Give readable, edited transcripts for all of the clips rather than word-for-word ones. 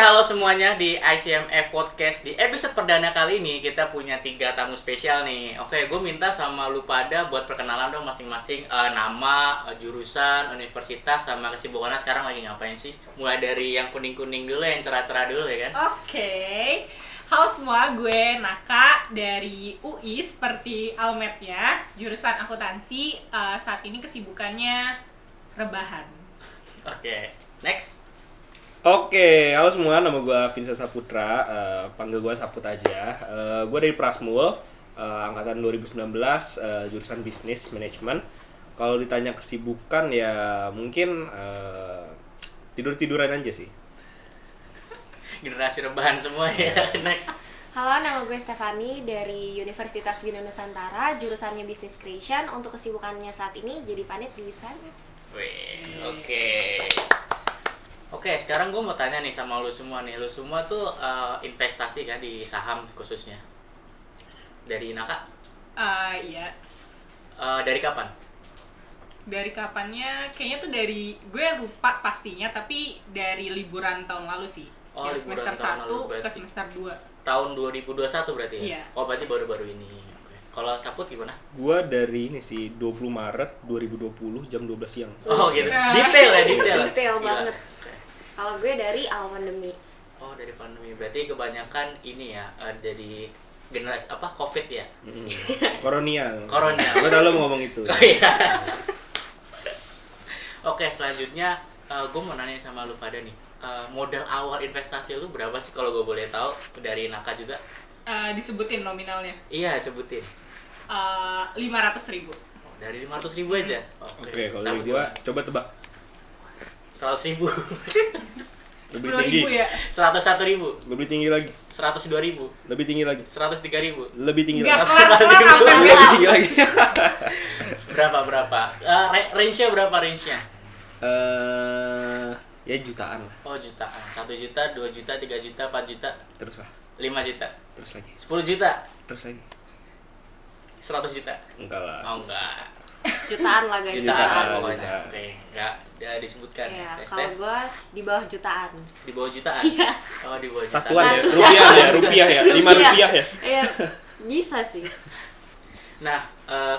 halo semuanya di ICMF Podcast. Di episode perdana kali ini kita punya 3 tamu spesial nih. Oke, gue minta sama lu pada buat perkenalan dong masing-masing, nama, jurusan, universitas, sama kesibukannya sekarang lagi ngapain sih. Mulai dari yang kuning-kuning dulu, yang cerah-cerah dulu ya kan. Oke. Halo semua, gue Naka dari UI seperti Almed ya, jurusan akuntansi. Saat ini kesibukannya rebahan. Oke, next. Oke, halo semua, nama gue Vincent Saputra, panggil gue Saput aja. Gue dari Prasmul, angkatan 2019, jurusan bisnis manajemen. Kalau ditanya kesibukan ya mungkin tidur-tiduran aja sih. Generasi rebahan semua ya. Next. Halo, nama gue Stefani dari Universitas Bina Nusantara, jurusannya Business Creation. Untuk kesibukannya saat ini jadi panit di sana. Wih, oke. Oke, sekarang gue mau tanya nih sama lu semua nih. Lu semua tuh investasi kan di saham khususnya. Dari Naka? Iya. Dari kapan? Dari kapannya? Kayaknya tuh dari, gue lupa pastinya, tapi dari liburan tahun lalu sih. Oh, Yang liburan semester tahun 1 lalu ke berarti. semester 2. Tahun 2021 berarti ya? Iya. Oh, berarti baru-baru ini. Oke. Kalau Saput gimana? Gue dari ini sih 20 Maret 2020 jam 12 siang. Oh, gitu. Detail ya, detail. Detail Gila. banget. Oke. Kalau gue dari awal pandemi. Oh, dari pandemi. Berarti kebanyakan ini ya, jadi generasi apa? Covid ya? Koronial. Koronial. Gue tau lo mau ngomong itu. Oh iya. Oke, selanjutnya gue mau nanya sama lu pada nih. Modal awal investasi lu berapa sih kalau gue boleh tahu? Dari Naka juga? Disebutin nominalnya. Iya, sebutin. 500.000. Oh, dari 500.000 aja? Oke, kalau Sama dari gue coba tebak. 100.000. Lebih 10.000 tinggi. ya? 101.000. Lebih tinggi lagi. 102.000. Lebih tinggi lagi. 103.000. Lebih tinggi Nggak lagi. kelar-kelar sampai Lebih besok. tinggi lagi. Berapa? Range-nya berapa range-nya? Ya jutaan lah. Oh, jutaan. 1 juta, 2 juta, 3 juta, 4 juta, Terus lah. 5 juta, Terus lagi. 10 juta, Terus lagi. 100 juta. Enggak lah. Oh, enggak. Jutaan lah guys, Jutaan Jutaan. pokoknya. Jutaan. Oke, enggak disebutkan. Iya, Oke, kalau Steph, gue di bawah jutaan. di bawah jutaan. Iya. Oh, di bawah jutaan. Satuan ya, Ratusan. rupiah ya, 5 rupiah ya. Iya, bisa sih. Nah,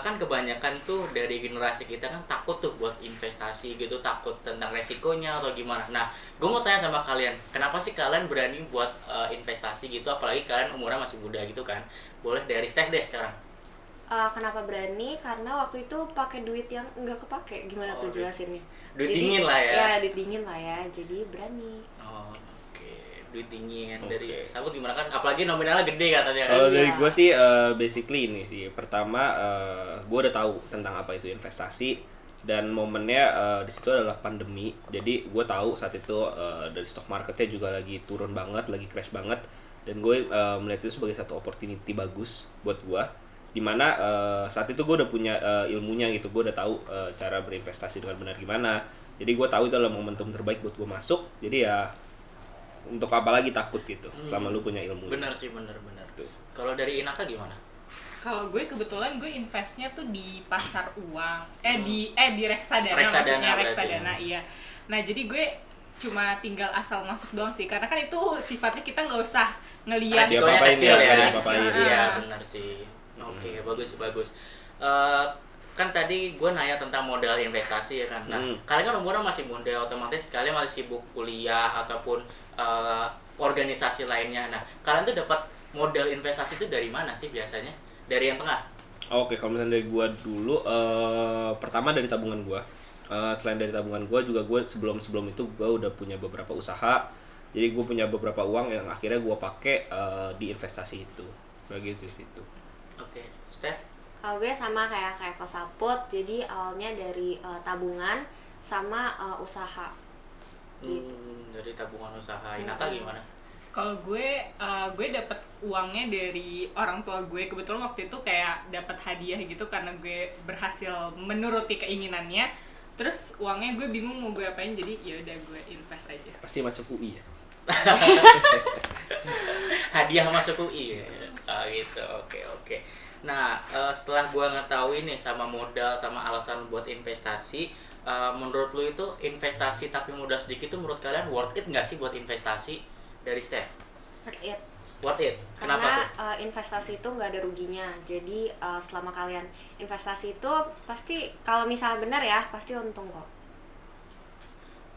kan kebanyakan tuh dari generasi kita kan takut tuh buat investasi gitu, takut tentang resikonya atau gimana. Nah, gue mau tanya sama kalian, kenapa sih kalian berani buat investasi gitu, apalagi kalian umurnya masih muda gitu kan? Boleh dari Steph deh sekarang. Kenapa berani? Karena waktu itu pakai duit yang nggak kepake. Gimana Oh, tuh duit- jelasinnya? duit dingin lah ya. Ya, duit dingin lah ya. Jadi berani. Oh, oke. Duit dingin Oke. dari Sabut gimana kan? Apalagi nominalnya gede katanya kan? Kalau dari Iya. gue sih basically ini sih. Pertama gue udah tahu tentang apa itu investasi dan momennya di situ adalah pandemi. Jadi gue tahu saat itu dari stock marketnya juga lagi turun banget, lagi crash banget. Dan gue melihat itu sebagai satu opportunity bagus buat gue. Dimana saat itu gue udah punya ilmunya gitu, gue udah tahu cara berinvestasi dengan benar gimana. Jadi gue tahu itu adalah momentum terbaik buat gue masuk. Jadi ya untuk apa lagi takut gitu selama lu punya ilmu. Bener sih, bener. Tuh. Kalau dari Inaka gimana? Kalau gue kebetulan gue investnya tuh di pasar uang, di reksadana, Reksadana maksudnya berarti reksadana, ya. iya. Nah jadi gue cuma tinggal asal masuk doang sih, karena kan itu sifatnya kita nggak usah ngeliat. Resikonya Diapa-apain kecil ya, ya. diapa-apain. Iya, benar sih. Oke, bagus. Kan tadi gue nanya tentang modal investasi ya kan. Nah, kalian kan umurnya masih muda, otomatis kalian masih sibuk kuliah ataupun organisasi lainnya. Nah, kalian tuh dapat modal investasi itu dari mana sih biasanya? Dari yang tengah? Oke, kalau misalnya dari gua dulu, pertama dari tabungan gua. Selain dari tabungan gua juga gua sebelum itu gua udah punya beberapa usaha. Jadi gua punya beberapa uang yang akhirnya gua pakai di investasi itu. Begitu sih itu. Oke, Steph? Kalau gue sama kayak Kosaput, jadi awalnya dari tabungan sama usaha. Gitu. Dari tabungan usaha. Inaka gimana? Kalau gue dapat uangnya dari orang tua gue. Kebetulan waktu itu kayak dapat hadiah gitu karena gue berhasil menuruti keinginannya. Terus uangnya gue bingung mau gue apain, jadi ya udah gue invest aja. Pasti masuk UI ya. Hadiah masuk UI. Gitu. Oke. Nah, setelah gua ngetahui nih sama modal sama alasan buat investasi, menurut lu itu investasi tapi modal sedikit itu menurut kalian worth it nggak sih buat investasi? dari Steph? Worth it. Worth it. Kenapa Karena tuh? investasi itu nggak ada ruginya. Jadi selama kalian investasi itu pasti kalau misalnya benar ya pasti untung kok.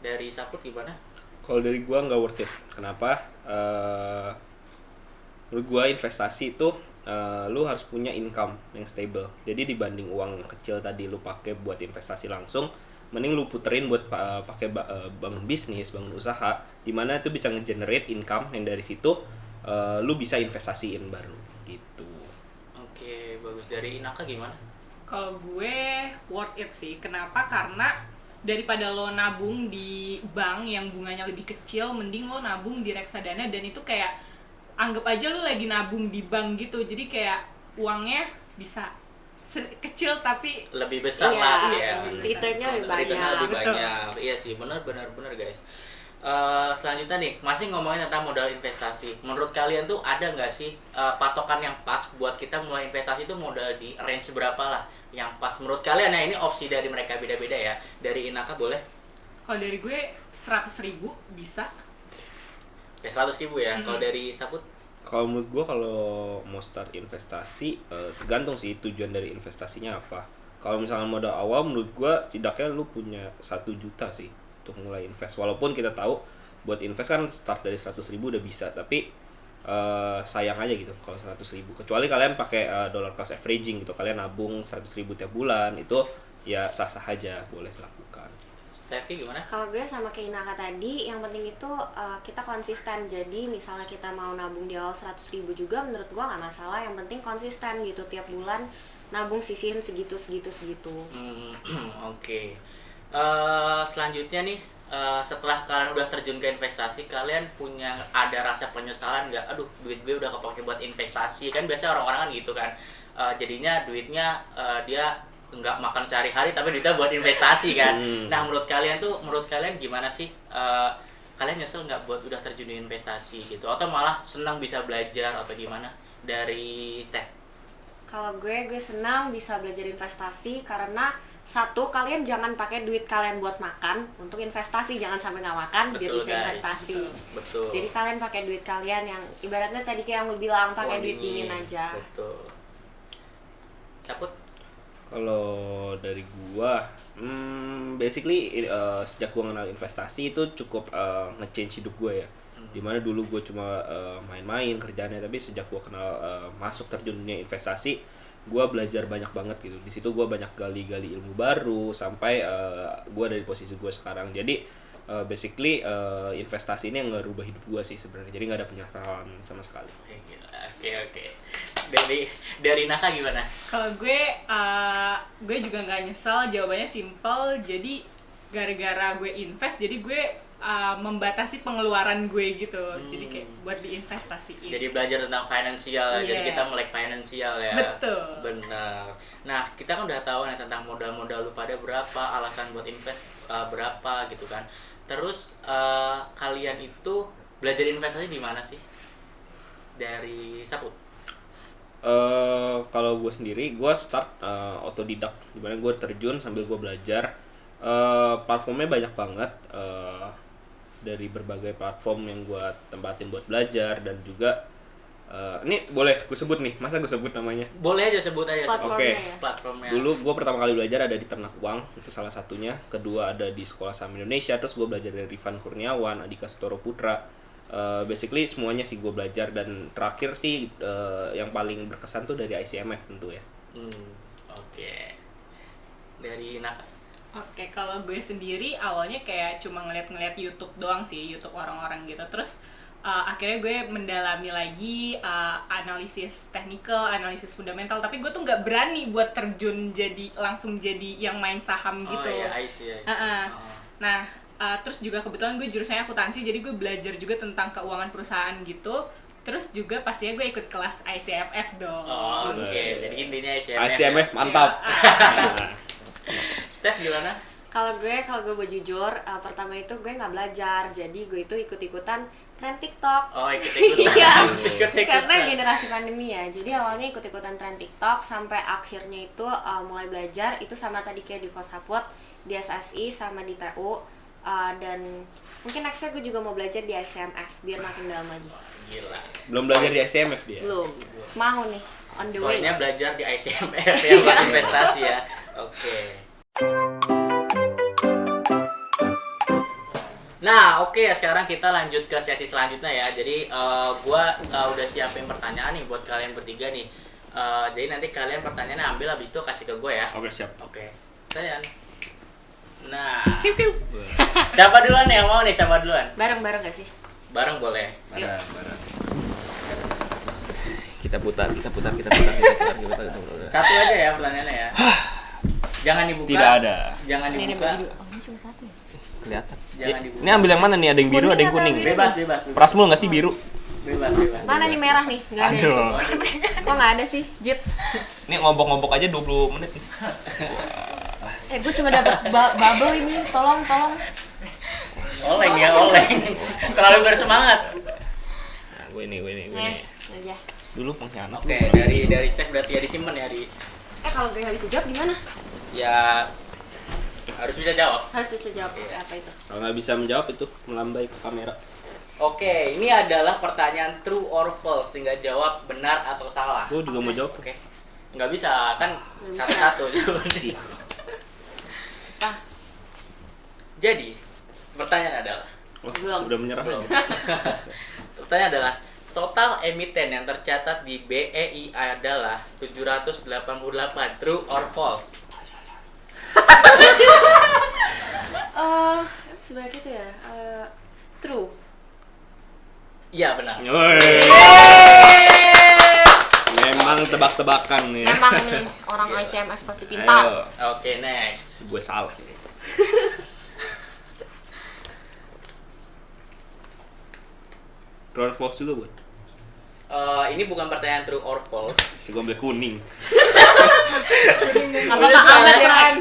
Dari Saput gimana? Kalau dari gua nggak worth it. Kenapa? Menurut gua investasi itu lu harus punya income yang stable. Jadi dibanding uang kecil tadi lu pakai buat investasi langsung, mending lu puterin buat pakai bangun bisnis, bangun usaha, dimana itu bisa nge-generate income yang dari situ lu bisa investasiin baru gitu. Oke, bagus. Dari Inaka gimana? Kalau gue worth it sih. Kenapa? Karena daripada lo nabung di bank yang bunganya lebih kecil, mending lo nabung di reksadana, dan itu kayak anggap aja lo lagi nabung di bank gitu. Jadi kayak uangnya bisa kecil tapi Lebih besar Iya, lah ya. returnnya lebih Returnnya lebih Betul. banyak. Iya sih, benar guys. Selanjutnya nih, masih ngomongin tentang modal investasi. Menurut kalian tuh ada nggak sih patokan yang pas buat kita mulai investasi itu modal di range berapa lah yang pas menurut kalian? Nah ini opsi dari mereka beda-beda ya. Dari Inaka boleh? kalau dari gue 100.000 bisa. Oke, 100.000 ya. Kalau dari Saput? Kalau menurut gua kalau mau start investasi tergantung sih tujuan dari investasinya apa. Kalau misalnya modal awal menurut gua setidaknya lu punya 1 juta sih untuk mulai invest. Walaupun kita tahu buat invest kan start dari 100.000 udah bisa, tapi sayang aja gitu kalau 100.000. Kecuali kalian pakai dollar cost averaging gitu, kalian nabung 100.000 tiap bulan, itu ya sah-sah aja, boleh lakukan. Steffi gimana? Kalau gue sama kayak Inaka tadi, yang penting itu kita konsisten. Jadi misalnya kita mau nabung di awal 100.000 juga, menurut gue nggak masalah. Yang penting konsisten gitu, tiap bulan nabung sisihin segitu. Oke. Selanjutnya nih, setelah kalian udah terjun ke investasi, kalian punya ada rasa penyesalan nggak? Aduh, duit gue udah kepake buat investasi. Kan biasanya orang-orang kan gitu kan. Jadinya duitnya dia nggak makan sehari-hari tapi duitnya buat investasi kan. Nah menurut kalian gimana sih? Kalian nyesel nggak buat udah terjun di investasi gitu? Atau malah senang bisa belajar atau gimana? Dari Steph? Kalau gue senang bisa belajar investasi karena satu, kalian jangan pakai duit kalian buat makan untuk investasi, jangan sampai nggak makan biar Betul, bisa guys. investasi. Betul. Jadi kalian pakai duit kalian yang ibaratnya tadi kayak yang lu bilang, pakai Uang duit dingin aja. Betul. Saput? Kalau dari gua, basically sejak gua kenal investasi itu cukup nge-change hidup gua ya. Dimana dulu gua cuma main-main kerjaannya, tapi sejak gua kenal masuk terjun dunia investasi, gua belajar banyak banget gitu. Di situ gua banyak gali-gali ilmu baru sampai gua dari posisi gua sekarang. Jadi basically investasi ini yang ngerubah hidup gua sih sebenarnya. Jadi nggak ada penyesalan sama sekali. Oke. Dari Naka gimana? Kalau gue juga nggak nyesel, jawabannya simple. Jadi gara-gara gue invest, jadi gue membatasi pengeluaran gue gitu. Jadi kayak buat diinvestasiin. Jadi belajar tentang finansial, jadi Iya. kita melek finansial ya. Betul. Benar. Nah, kita kan udah tahu nih tentang modal-modal lu pada berapa, alasan buat invest berapa gitu kan. Terus kalian itu belajar investasi di mana sih? Dari Saput? Kalau gue sendiri, gue start otodidak, dimana gue terjun sambil gue belajar. Platformnya banyak banget, dari berbagai platform yang gue tempatin buat belajar, dan juga ini boleh gue sebut nih, masa gue sebut namanya? Boleh aja sebut aja. Platformnya Oke. ya. Platformnya. Dulu gue pertama kali belajar ada di Ternak Uang, itu salah satunya. Kedua ada di Sekolah Saham Indonesia, terus gue belajar dari Rifan Kurniawan, Andika Sutoro Putra. Basically semuanya sih gue belajar, dan terakhir sih yang paling berkesan tuh dari ICMF tentu ya. Oke. Dari Naka? Oke, kalau gue sendiri awalnya kayak cuma ngeliat-ngeliat YouTube doang sih, YouTube orang-orang gitu. Terus akhirnya gue mendalami lagi analisis teknikal, analisis fundamental. Tapi gue tuh nggak berani buat terjun langsung jadi yang main saham gitu. Oh iya, I see. Nah, terus juga kebetulan gue jurusannya akuntansi, jadi gue belajar juga tentang keuangan perusahaan gitu. Terus juga pastinya gue ikut kelas ICFF dong. Oh, oke. Jadi intinya ICMF. ICMF ya? mantap. Steph gimana? Kalau gue mau jujur, pertama itu gue nggak belajar, jadi gue itu ikut-ikutan tren TikTok. Oh, ikut-ikutan. Iya. Ikut-ikutan. Karena generasi pandemi ya, jadi awalnya ikut-ikutan tren TikTok sampai akhirnya itu mulai belajar itu sama tadi kayak di Kosaput, di SSI sama di TU, dan Mungkin nextnya gue juga mau belajar di ICMF biar makin dalam lagi. Gila. Belum belajar di ICMF dia. Belum. Mau nih, on the way. Pokoknya belajar di ICMF ya buat investasi ya. Oke. Nah, oke ya sekarang kita lanjut ke sesi selanjutnya ya. Jadi gua udah siapin pertanyaan nih buat kalian bertiga nih. Jadi nanti kalian pertanyaannya ambil habis itu kasih ke gue ya. Oke, siap. Oke. Kalian. Nah. Siapa duluan nih yang mau nih? Siapa duluan? Bareng-bareng gak sih? Bareng boleh. Barang. Kita putar. Satu aja ya pertanyaannya ya. Jangan dibuka. Tidak ada. Jangan Ini dibuka. bagi dua. Oh, ini cuma satu ya? Kelihatan. Jangan dibuka. Ini ambil yang mana nih? Ada yang biru, ada yang kuning. Bebas. Prasmul nggak sih biru? Bebas. Mana nih merah nih? Gak ada Aduh. sih. Kok gak ada sih? Jit. Ini ngobok-ngobok aja 20 menit nih. Gue cuma dapat bubble ini. Tolong. Oleng ya, oleng. Terlalu bersemangat. Nah, gue ini. Aja. Dulu pengkhianat. Oke, dari Steph berarti ya disimpan ya di. Kalau gue gak bisa jawab gimana? Ya harus bisa jawab. Harus bisa jawab apa itu? Kalau nggak bisa menjawab itu melambai ke kamera. Oke, ini adalah pertanyaan true or false. Tinggal jawab benar atau salah. Gue juga mau jawab. Oke. Nggak bisa, kan Nggak bisa. satu-satu jawabannya. Apa? Jadi, pertanyaan adalah Wah, Belum. udah menyerah. Belum. Pertanyaan adalah total emiten yang tercatat di BEI adalah 788. True or false? Sebagai itu ya. True. Iya, benar. Woi. Memang tebak-tebakan nih. Emang nih orang ICMF pasti pintar. Ayo, Oke, next. gue salah. True or false juga, Bu? Ini bukan pertanyaan true or false. Si gue ambil kuning. Gak apa-apa amat kan.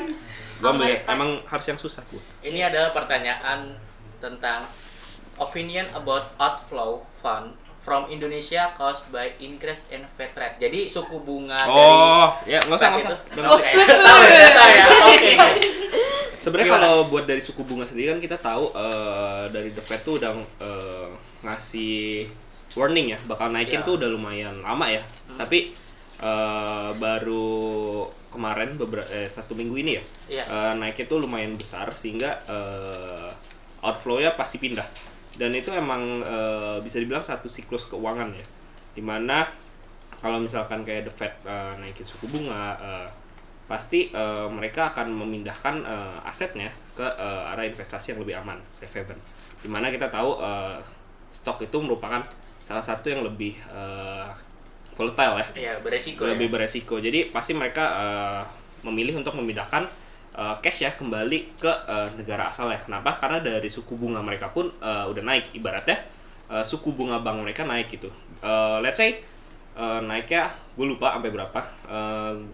Gue ambil emang harus yang susah, Bu. Ini adalah pertanyaan tentang opinion about outflow fund from Indonesia caused by increase in Fed rate. Jadi suku bunga Oh, ya nggak usah. Fed itu. Udah Oke, tahu ya. Oke. Sebenarnya Gimana? kalau buat dari suku bunga sendiri kan kita tahu dari The Fed tuh udah ngasih warning ya, bakal naikin Ya. tuh udah lumayan lama ya. Tapi baru kemarin satu minggu ini ya, Iya. naiknya tuh lumayan besar sehingga outflow-nya pasti pindah. Dan itu emang bisa dibilang satu siklus keuangan ya, dimana kalau misalkan kayak The Fed naikin suku bunga, pasti mereka akan memindahkan asetnya ke arah investasi yang lebih aman, safe haven. Dimana kita tahu stok itu merupakan salah satu yang lebih volatile ya, Iya, beresiko lebih ya. beresiko. Jadi pasti mereka memilih untuk memindahkan cash ya kembali ke negara asalnya. Kenapa? Karena dari suku bunga mereka pun udah naik. Ibaratnya suku bunga bank mereka naik gitu. Let's say naiknya gue lupa sampai berapa.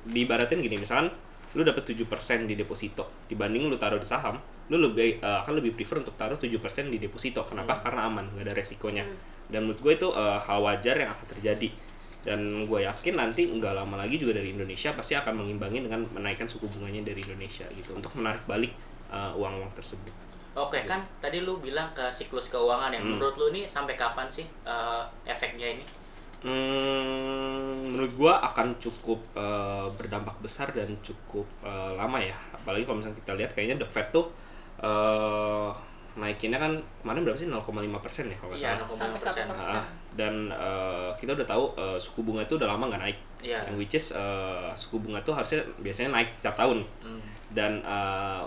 Diibaratin gini, misalkan lu dapat 7% di deposito dibanding lu taruh di saham, lu akan lebih prefer untuk taruh 7% di deposito. Kenapa? Karena aman, nggak ada resikonya. Dan menurut gue itu hal wajar yang akan terjadi. Dan gue yakin nanti nggak lama lagi juga dari Indonesia pasti akan mengimbangi dengan menaikkan suku bunganya dari Indonesia gitu untuk menarik balik uang-uang tersebut. Oke, kan tadi lu bilang ke siklus keuangan ya. Menurut lu nih sampai kapan sih efeknya ini? Menurut gue akan cukup berdampak besar dan cukup lama ya. Apalagi kalau misalnya kita lihat kayaknya The Fed tuh naikinnya kan kemarin berapa sih, 0,5% ya kalau nggak Iya, salah. 0,5%. Dan kita udah tahu suku bunga itu udah lama nggak naik. Iya. Yang which is suku bunga itu harusnya biasanya naik setiap tahun. Dan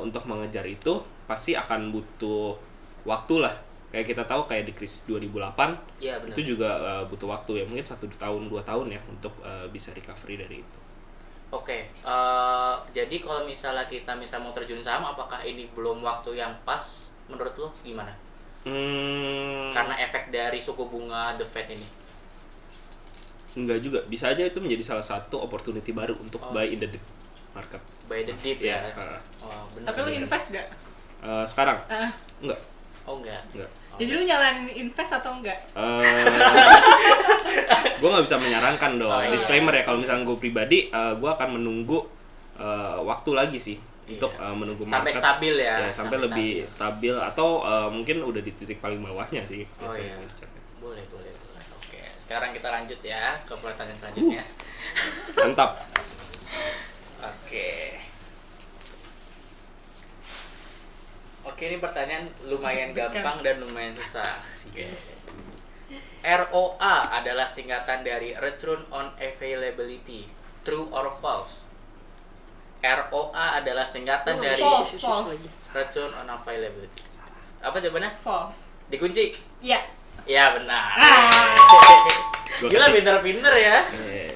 untuk mengejar itu pasti akan butuh waktu lah. Kayak kita tahu kayak di krisis 2008 Iya, benar. itu juga butuh waktu ya, mungkin 1 tahun 2 tahun ya untuk bisa recovery dari itu. Oke, jadi kalau misalnya kita mau terjun saham, apakah ini belum waktu yang pas menurut lo gimana? Karena efek dari suku bunga The Fed ini. Enggak juga, bisa aja itu menjadi salah satu opportunity baru untuk buy in the deep market. By the dip ya. Iya, Oh, benar. Tapi lu invest gak? sekarang Ah. enggak. Oh enggak. Jadi lu nyalain invest atau enggak? Gue nggak bisa menyarankan dong. Oh, iya. Disclaimer ya, kalau misalnya gue pribadi, gue akan menunggu waktu lagi sih untuk menunggu sampai market stabil ya, sampai lebih stabil atau mungkin udah di titik paling bawahnya sih biasanya. Boleh. Oke, sekarang kita lanjut ya ke pertanyaan selanjutnya. Mantap. Oke, ini pertanyaan lumayan gampang dan lumayan susah. ROA adalah singkatan dari Return on Availability. True or false? ROA adalah singkatan dari False. Return on Availability. Apa jawabannya? False. Dikunci? Iya. Ya benar. Gua Gila kasih. pinter-pinter ya.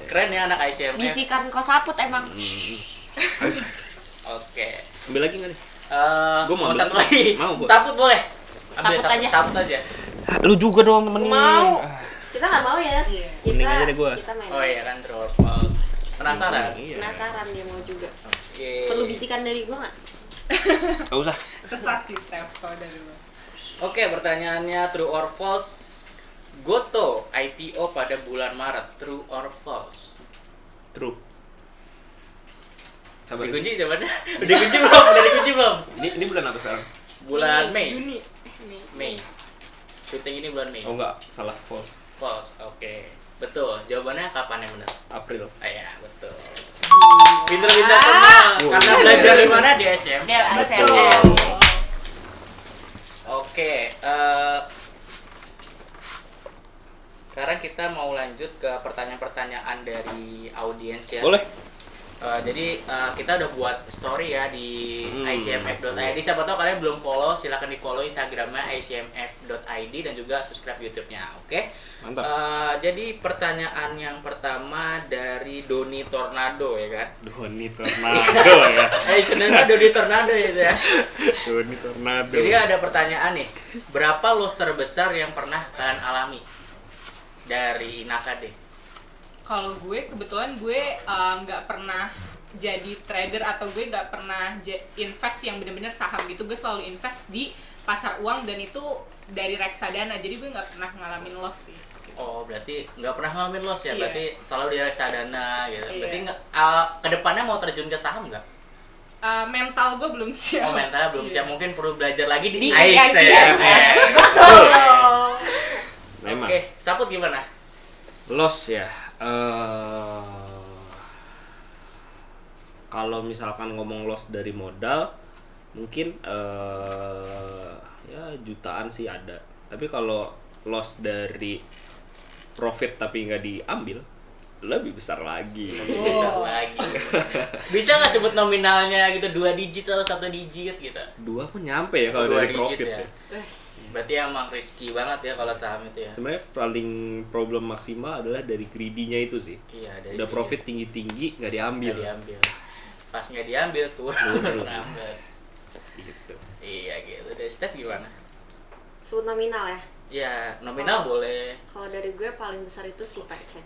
Keren ya anak ICMF. Bisikan kau saput emang. Oke. Ambil lagi nggak nih? Gua Mau mau ambil satu lagi. lagi. Mau, gua. Sabut boleh. Ambil Sabut aja. Sabut aja. Lu juga dong temenin. Mau. Kita nggak mau ya. Iya. Mending aja deh gua. Kita main. Oh iya kan true or false. Penasaran? Iya. Penasaran dia mau juga. Oke. Perlu bisikan dari gua nggak? Nggak usah. Sesat sih Steph kalau dari lo. Oke, pertanyaannya true or false. Goto IPO pada bulan Maret. True or false? True. Sabar. Dikunci jawabannya? Udah dikunci belum? Udah dikunci belum? Ini bulan apa sekarang? Bulan Ini, Mei. Juni. Mei. Syuting ini bulan Mei. Oh enggak, salah, false. False. Oke. Betul. Jawabannya kapan yang benar? April. Ah ya, betul. Pinter-pinter semua. Karena belajar di mana di SM. Dia Betul. SMM. Oke, sekarang kita mau lanjut ke pertanyaan-pertanyaan dari audiens ya. Boleh. Jadi kita udah buat story ya di icmf.id. Siapa tahu kalian belum follow, silakan di follow Instagramnya icmf.id dan juga subscribe YouTube-nya. Oke. Mantap. Jadi pertanyaan yang pertama dari Doni Tornado ya kan? Doni Tornado ya. Sebenarnya Doni Tornado ya. Doni Tornado. Jadi ada pertanyaan nih, berapa loss terbesar yang pernah kalian alami dari Inaka deh? Kalau gue kebetulan gue nggak pernah jadi trader atau gue nggak pernah invest yang benar-benar saham gitu. Gue selalu invest di pasar uang dan itu dari reksadana. Jadi gue nggak pernah ngalamin loss sih. Oh, berarti nggak pernah ngalamin loss ya? Iya. Berarti selalu di reksadana gitu. Iya. Berarti kedepannya mau terjun ke saham nggak? Mental gue belum siap. Oh, mentalnya belum siap. Mungkin perlu belajar lagi di Di ICMF. Memang. Oke, Saput gimana? Loss ya. Kalau misalkan ngomong loss dari modal, mungkin ya jutaan sih ada. Tapi kalau loss dari profit tapi nggak diambil, lebih besar lagi. Besar lagi. Bisa nggak sebut nominalnya gitu, 2 digit atau 1 digit gitu? 2 pun nyampe ya kalau 2 dari digit profit ya. ya. Wes. Berarti emang risky banget ya kalau saham itu ya. Sebenarnya paling problem maksimal adalah dari greedy-nya itu sih. Iya, dari Udah profit tinggi-tinggi nggak diambil. nggak diambil. Pas nggak diambil turun 16. Gitu. Iya gitu. Dari Steph gimana? Sebut nominal ya. Ya nominal boleh. Kalau dari gue paling besar itu si Peceng.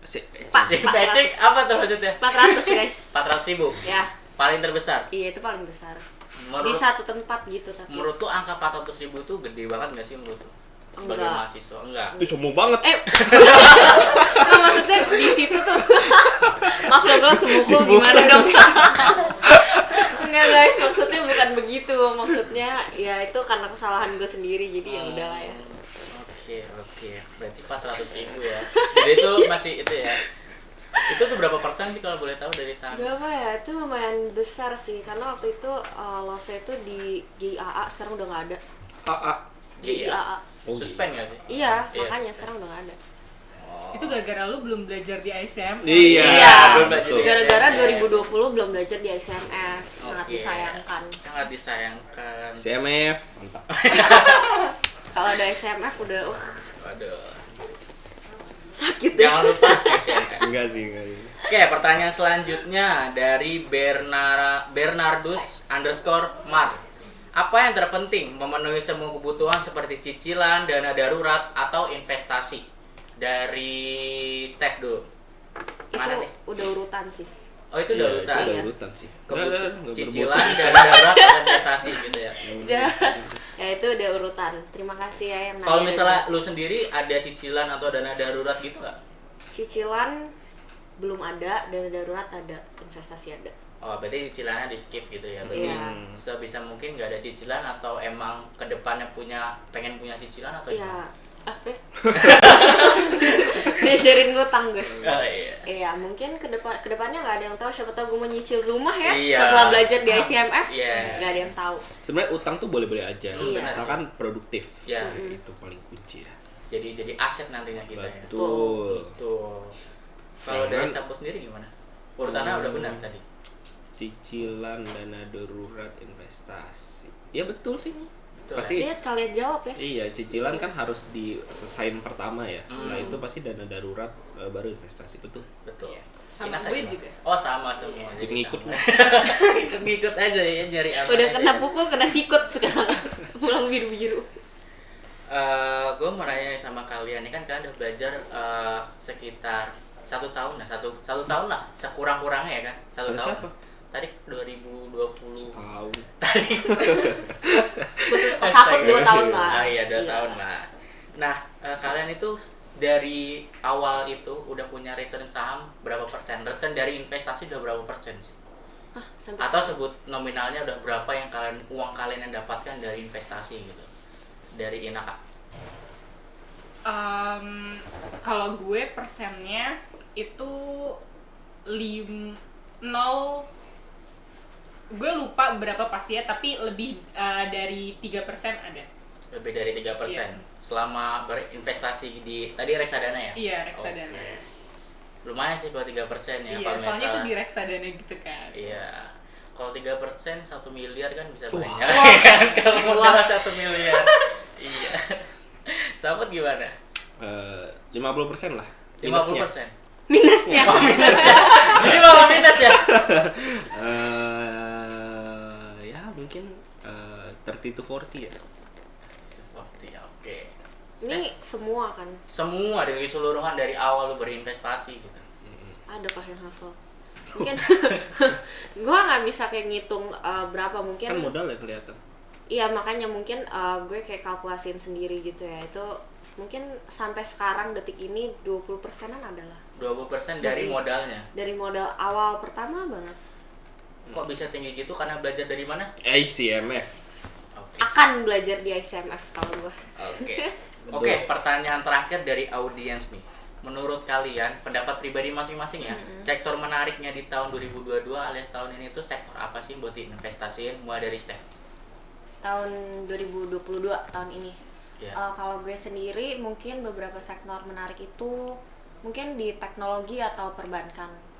Si Si pecek apa tuh maksudnya? 400 guys. 400.000. Ya, Paling terbesar. iya itu paling besar. Di Menurut satu tempat gitu tapi. menurut tuh angka 400.000 tuh gede banget nggak sih menurut tuh? Sebagai Enggak. mahasiswa enggak. itu sombong banget. Nggak, maksudnya di situ tuh. Maaf loh gue langsung mukul gimana dong? Enggak guys, maksudnya bukan begitu. Maksudnya ya itu karena kesalahan gue sendiri jadi ya udahlah ya. Oke. Berarti 400.000 ya. Jadi itu masih itu ya. Itu tuh berapa persen sih kalau boleh tahu dari saham? Berapa ya? Itu lumayan besar sih karena waktu itu loss-nya itu di GIAA sekarang udah nggak ada. GIAA. Suspend nggak sih? Iya, Iya, makanya suspend. sekarang udah nggak ada. Itu gara-gara lu belum belajar di ICM. Iya. Iya. belum belajar di Gara-gara ICMF. 2020 belum belajar di ICMF, sangat Oke. disayangkan. Sangat disayangkan. CMF, mantap. Kalau ada ICMF udah Waduh. sakit deh. Jangan lupa SNM. Enggak sih, enggak sih. Oke, pertanyaan selanjutnya dari Bernardus_Mar. Apa yang terpenting memenuhi semua kebutuhan seperti cicilan, dana darurat, atau investasi? Dari Steph dulu. Mana Itu nih? udah urutan sih. Oh, itu udah Iya, urutan. Itu udah Iya. urutan sih. Kebutuhan, cicilan, dana darurat, atau investasi gitu ya. Ya itu udah urutan. Terima kasih ya yang nanya. Kalau dari misalnya gue. lu sendiri ada cicilan atau dana darurat gitu nggak? Cicilan belum ada, dana darurat ada, investasi ada. Oh, berarti cicilannya di skip gitu ya. Berarti sebisa mungkin nggak ada cicilan atau emang kedepannya pengen punya cicilan atau Iya. Diajarin ngutang gue. Oh, iya. Iya, mungkin kedepannya nggak ada yang tahu. Siapa tahu gue mau nyicil rumah ya. Iya. Setelah belajar di ICMF, Iya. nggak ada yang tahu. Sebenarnya utang tuh boleh-boleh aja, Iya. asalkan produktif. Iya. Itu paling kunci ya. Jadi aset nantinya kita ya. Betul. Betul. Kalau dari Sapu sendiri gimana? Urutannya udah benar tadi. Cicilan, dana darurat, investasi. Ya betul sih. Betul, Pasti Dia sekalian jawab ya. iya, cicilan kan harus diselesain pertama ya. Setelah itu pasti dana darurat, baru investasi, betul. Betul. Sama Inaka gue gimana? juga sama. Oh, sama semua. Jadi Ngikut sama. lah. Ngikut aja ya, nyari aman. Udah aja. kena pukul, kena sikut sekarang. Pulang biru-biru. Gue mau nanya sama kalian, ini kan kalian udah belajar sekitar 1 tahun lah, satu tahun lah, sekurang-kurangnya ya kan? 1 Terus tahun. siapa? Tadi 2020. Tahu. Khusus Saput 2 tahun lah. Ah iya, 2 tahun lah. Nah, kalian itu dari awal itu udah punya return saham berapa persen? Return dari investasi udah berapa persen sih? Hah, sampai Atau sebut nominalnya udah berapa yang uang kalian yang dapatkan dari investasi gitu? Dari Inaka. Kalau gue persennya itu 0, gue lupa berapa pasti ya, tapi lebih dari 3% ada. Lebih dari 3%. Iya. Selama berinvestasi di tadi reksadana ya? Iya, reksadana. Oke. Lumayan sih kalau 3% ya. Iya, kalau soalnya itu misalnya- di reksadana gitu kan. Iya. Kalau 3% 1 miliar kan bisa banyak. Wah. Kalau modal 1 miliar. Iya. Sahabat gimana? 50% lah. 50%. minusnya. Ini malah minus ya? Ya mungkin 30 to 40 ya. Oke. Ini semua kan. Semua dari keseluruhan dari awal lu berinvestasi gitu. Ada kah yang hafal? Mungkin gua nggak bisa kayak ngitung berapa, mungkin. Kan modal ya kelihatan. Iya, makanya mungkin gue kayak kalkulasiin sendiri gitu ya. Itu mungkin sampai sekarang detik ini 20%-an adalah 20% dari Lebih. modalnya. dari modal awal pertama banget. Kok bisa tinggi gitu? Karena belajar dari mana? ICMF. Oke. Akan belajar di ICMF kalau gue. Oke. Oke, pertanyaan terakhir dari audiens nih. Menurut kalian, pendapat pribadi masing-masing ya, sektor menariknya di tahun 2022 alias tahun ini tuh sektor apa sih buat diinvestasiin? Mulai dari Steph. Tahun 2022 tahun ini. Ya. Kalau gue sendiri mungkin beberapa sektor menarik itu mungkin di teknologi atau perbankan.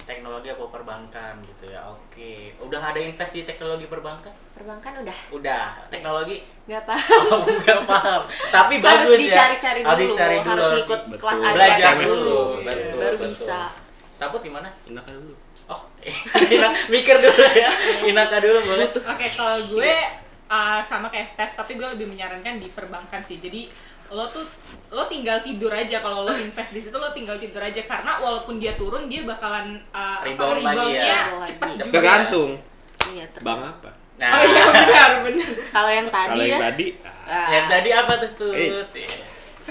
Teknologi apa perbankan gitu ya. Oke. Udah ada invest di teknologi perbankan? Perbankan udah Udah. Teknologi nggak paham. oh, nggak paham. Tapi Harus bagus ya. dicari-cari dulu, Dicari dulu. harus ikut Betul. kelas Belajar ICMF dulu. Iya. Betul, baru betul. bisa. Saput gimana? Inaka dulu. Oh, mikir dulu ya. Inaka dulu boleh. Oke, kalau gue sama kayak Steph, tapi gue lebih menyarankan di perbankan sih. Jadi lo tinggal tidur aja kalau lo invest di situ, lo tinggal tidur aja karena walaupun dia turun dia bakalan Rebound lagi ya. reboundnya cepet Cepet. juga. Tergantung. Iya, Bang apa? Nah, Oh iya benar. Kalau yang tadi Kalau yang ya. tadi yang tadi apa tuh tuh? Eits.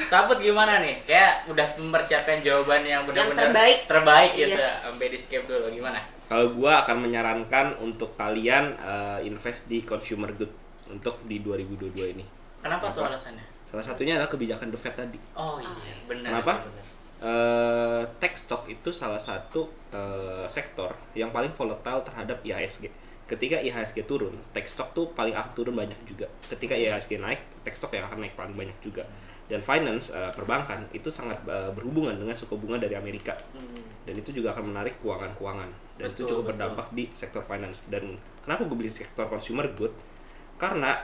Saput gimana nih? Kayak udah mempersiapkan jawaban yang benar-benar terbaik. gitu. Yes. Sampai di skip dulu gimana? kalau gua akan menyarankan untuk kalian invest di consumer good untuk di 2022 ini. Kenapa tuh alasannya? Salah satunya adalah kebijakan The Fed tadi. Oh iya, benar. Kenapa? sih, benar. Tech stock itu salah satu sektor yang paling volatile terhadap IHSG. Ketika IHSG turun, tech stock tuh paling akan turun banyak juga. Ketika IHSG naik, tech stock yang akan naik paling banyak juga. Dan finance, perbankan itu sangat berhubungan dengan suku bunga dari Amerika. Dan itu juga akan menarik keuangan-keuangan. Dan itu Betul, cukup betul. berdampak di sektor finance. Dan kenapa gue beli sektor consumer good? Karena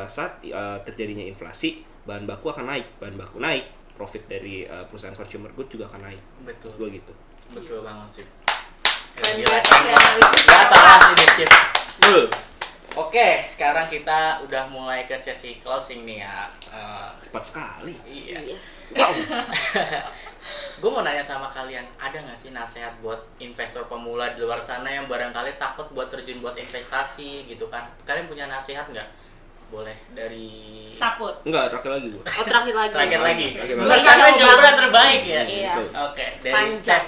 saat terjadinya inflasi, bahan baku akan naik. Bahan baku naik, profit dari perusahaan consumer good juga akan naik. Betul. Gue gitu. Betul banget sih. Keren Gila, banget ya, analisis. nggak salah sih di skip. Betul. Oke, sekarang kita udah mulai ke sesi closing nih ya. Cepat sekali. Iya. Iya. Wow. Gue mau nanya sama kalian, ada nggak sih nasihat buat investor pemula di luar sana yang barangkali takut buat terjun buat investasi gitu kan? Kalian punya nasihat nggak? Boleh dari Saput. Enggak, terakhir lagi gue. Oh, terakhir lagi. terakhir lagi. Terakhir Sebenarnya lagi. jawaban terbaik ya. Iya. Betul. Oke, dari Panjang. Steph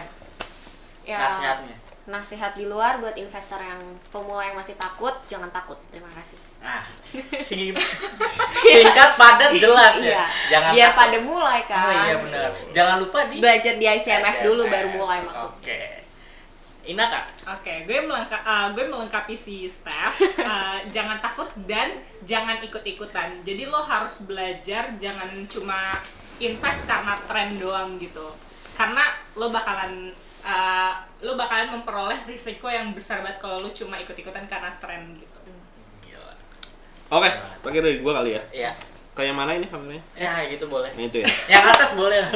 Ya, nasihatnya. nasihat di luar buat investor yang pemula yang masih takut, jangan takut. Terima kasih. Ah, singkat, padat, jelas ya. Iya. Jangan biar takut. pada mulai kan. Oh iya benar. Jangan lupa belajar di ICMF dulu baru mulai maksudnya. Oke. Ina Kak. Oke, gue melengkapi si Steph. Jangan takut dan jangan ikut-ikutan. Jadi lo harus belajar, jangan cuma invest karena tren doang gitu. Karena lo bakalan memperoleh risiko yang besar banget kalau lo cuma ikut-ikutan karena tren gitu. Gila. Oke, pakai dari gua kali ya. Iya. Kayak mana ini kameranya? Ya gitu boleh. Nah, itu ya. Yang atas boleh.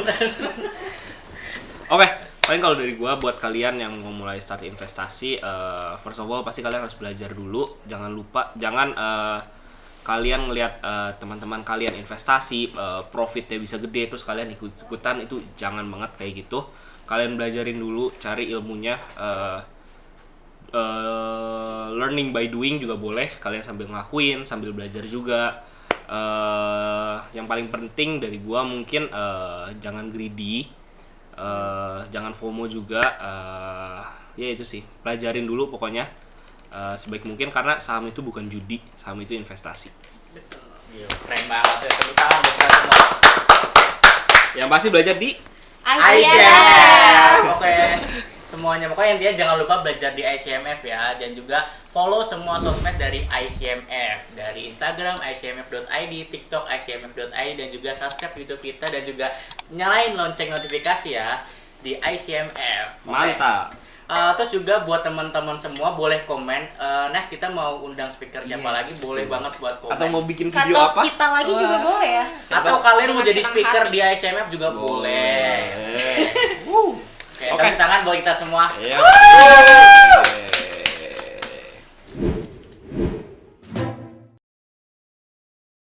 Oke, paling kalau dari gua buat kalian yang mau mulai start investasi, first of all pasti kalian harus belajar dulu. Jangan lupa, kalian ngelihat teman-teman kalian investasi, profitnya bisa gede, terus kalian ikut-ikutan, itu jangan banget kayak gitu. Kalian belajarin dulu, cari ilmunya, learning by doing juga boleh. Kalian sambil ngelakuin, sambil belajar juga. Yang paling penting dari gua mungkin jangan greedy. Jangan FOMO juga, ya itu sih, pelajarin dulu pokoknya sebaik mungkin, karena saham itu bukan judi, saham itu investasi. Betul. Gila, keren banget ya, tepuk tangan buat kita semua. Yang pasti belajar di ICMF. Oke. Semuanya pokoknya intinya jangan lupa belajar di ICMF ya, dan juga follow semua sosmed dari ICMF, dari Instagram icmf.id, TikTok icmf.id, dan juga subscribe YouTube kita, dan juga nyalain lonceng notifikasi ya di ICMF. Mantap. Terus juga buat teman-teman semua boleh komen, next kita mau undang speaker siapa lagi, boleh banget buat komen. Atau mau bikin video Atau apa? kita lagi juga boleh ya. Atau kalian mau Dengan jadi senang speaker hati. di ICMF juga boleh. Boleh. Oke, tepuk tangan buat kita semua. Iya.